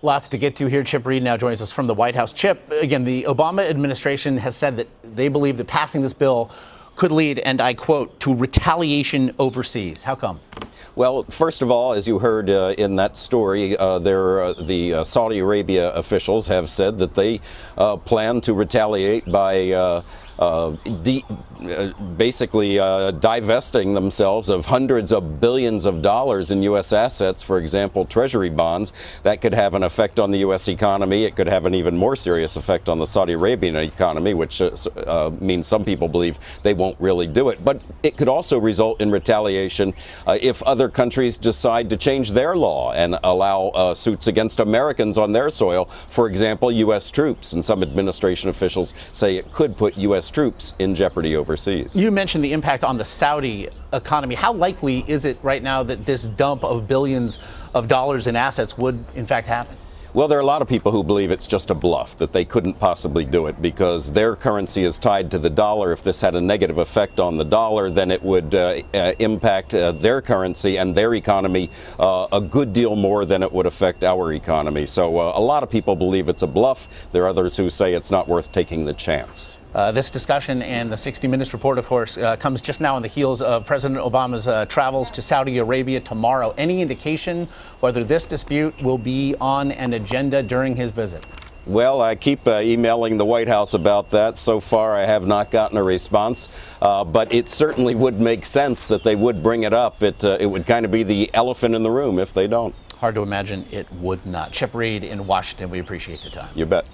Lots to get to here. Chip Reid now joins us from the White House. Chip, again, the Obama administration has said that they believe that passing this bill could lead, and I quote, to retaliation overseas. How come? Well, first of all, as you heard in that story, the Saudi Arabia officials have said that they plan to retaliate by basically divesting themselves of hundreds of billions of dollars in U.S. assets, for example, Treasury bonds. That could have an effect on the U.S. economy. It could have an even more serious effect on the Saudi Arabian economy, which means some people believe they won't really do it. But it could also result in retaliation if other countries decide to change their law and allow suits against Americans on their soil, for example, U.S. troops. And some administration officials say it could put U.S. troops in jeopardy overseas. You mentioned the impact on the Saudi economy. How likely is it right now that this dump of billions of dollars in assets would, in fact, happen? Well, there are a lot of people who believe it's just a bluff, that they couldn't possibly do it because their currency is tied to the dollar. If this had a negative effect on the dollar, then it would impact their currency and their economy a good deal more than it would affect our economy. So a lot of people believe it's a bluff. There are others who say it's not worth taking the chance. This discussion and the 60 Minutes report, of course, comes just now on the heels of President Obama's travels to Saudi Arabia tomorrow. Any indication whether this dispute will be on an agenda during his visit? Well, I keep emailing the White House about that. So far, I have not gotten a response, but it certainly would make sense that they would bring it up. It would kind of be the elephant in the room if they don't. Hard to imagine it would not. Chip Reid in Washington, we appreciate the time. You bet.